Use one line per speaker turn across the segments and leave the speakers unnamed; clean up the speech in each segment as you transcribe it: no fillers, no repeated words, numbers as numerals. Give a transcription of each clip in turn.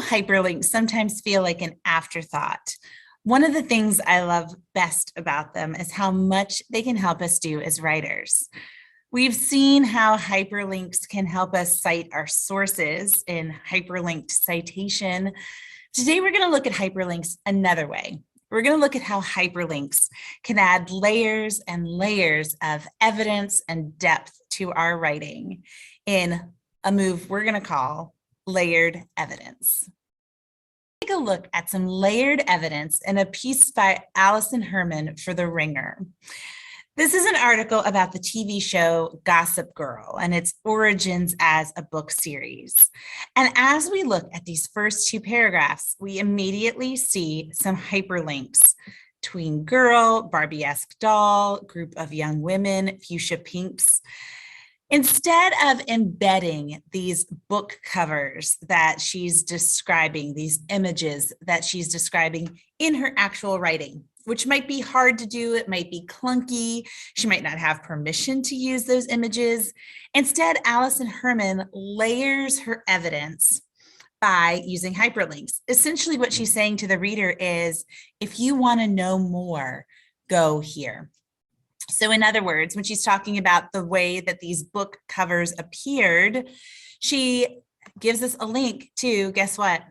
hyperlinks sometimes feel like an afterthought? One of the things I love best about them is how much they can help us do as writers. We've seen how hyperlinks can help us cite our sources in hyperlinked citation. Today, we're going to look at hyperlinks another way. We're going to look at how hyperlinks can add layers and layers of evidence and depth to our writing in a move we're going to call layered evidence. Take a look at some layered evidence in a piece by Alison Herman for The Ringer. This is an article about the TV show Gossip Girl and its origins as a book series. And as we look at these first two paragraphs, we immediately see some hyperlinks: tween girl, Barbie-esque doll, group of young women, fuchsia pinks. Instead of embedding these book covers that she's describing, these images that she's describing in her actual writing, which might be hard to do, it might be clunky, she might not have permission to use those images. Instead, Alison Herman layers her evidence by using hyperlinks. Essentially, what she's saying to the reader is, if you want to know more, go here. So in other words, when she's talking about the way that these book covers appeared, she gives us a link to, guess what,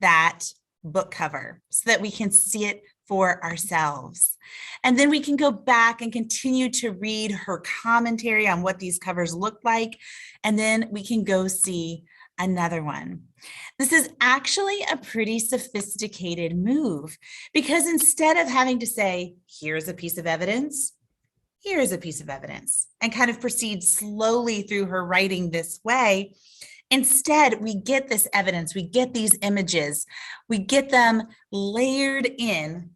that book cover so that we can see it for ourselves. And then we can go back and continue to read her commentary on what these covers look like. And then we can go see another one. This is actually a pretty sophisticated move, because instead of having to say, here's a piece of evidence, here's a piece of evidence, and kind of proceed slowly through her writing this way, instead, we get this evidence, we get these images, we get them layered in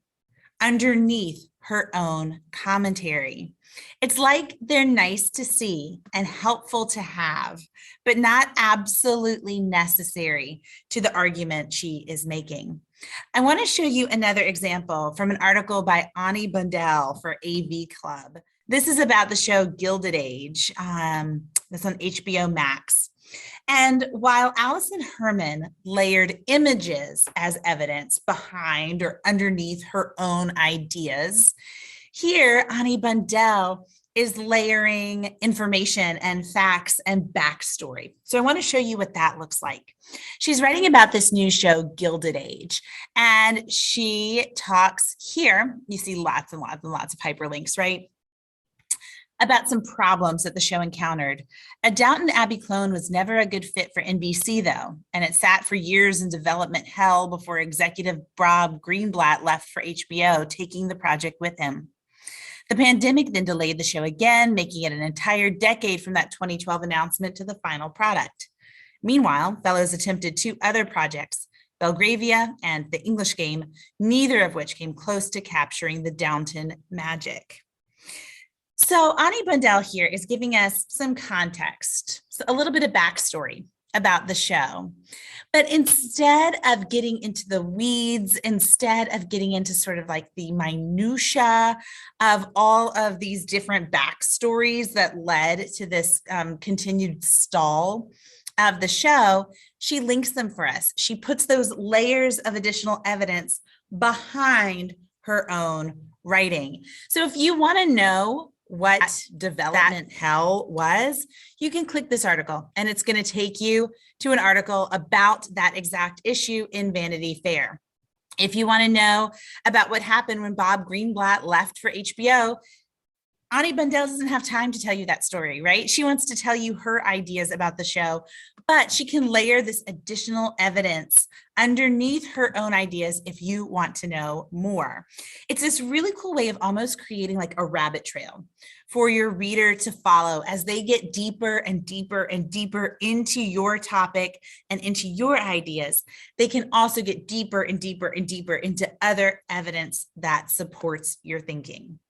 underneath her own commentary. It's like they're nice to see and helpful to have, but not absolutely necessary to the argument she is making. I want to show you another example from an article by Vanity Fair for AV Club. This is about the show Gilded Age. That's on HBO Max. And while Alison Herman layered images as evidence behind or underneath her own ideas, here Vanity Fair is layering information and facts and backstory. So I want to show you what that looks like. She's writing about this new show, Gilded Age, and she talks here, you see lots and lots and lots of hyperlinks, right? About some problems that the show encountered. A Downton Abbey clone was never a good fit for NBC, though, and it sat for years in development hell before executive Bob Greenblatt left for HBO, taking the project with him. The pandemic then delayed the show again, making it an entire decade from that 2012 announcement to the final product. Meanwhile, Fellows attempted two other projects, Belgravia and The English Game, neither of which came close to capturing the Downton magic. So Vanity Fair here is giving us some context, so a little bit of backstory about the show. But instead of getting into the weeds, instead of getting into sort of like the minutia of all of these different backstories that led to this continued stall of the show, she links them for us. She puts those layers of additional evidence behind her own writing. So if you want to know what development hell was, you can click this article and it's going to take you to an article about that exact issue in Vanity Fair. If you want to know about what happened when Bob Greenblatt left for HBO, Vanity Fair doesn't have time to tell you that story, right? She wants to tell you her ideas about the show, but she can layer this additional evidence underneath her own ideas if you want to know more. It's this really cool way of almost creating like a rabbit trail for your reader to follow as they get deeper and deeper and deeper into your topic and into your ideas. They can also get deeper and deeper and deeper into other evidence that supports your thinking.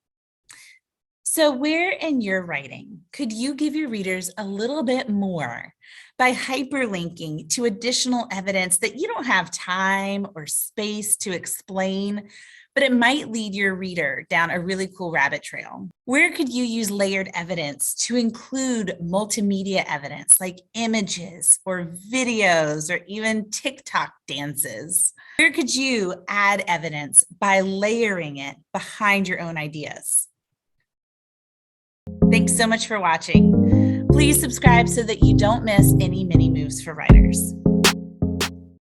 So where in your writing could you give your readers a little bit more by hyperlinking to additional evidence that you don't have time or space to explain, but it might lead your reader down a really cool rabbit trail. Where could you use layered evidence to include multimedia evidence like images or videos or even TikTok dances? Where could you add evidence by layering it behind your own ideas? Thanks so much for watching. Please subscribe so that you don't miss any mini moves for writers.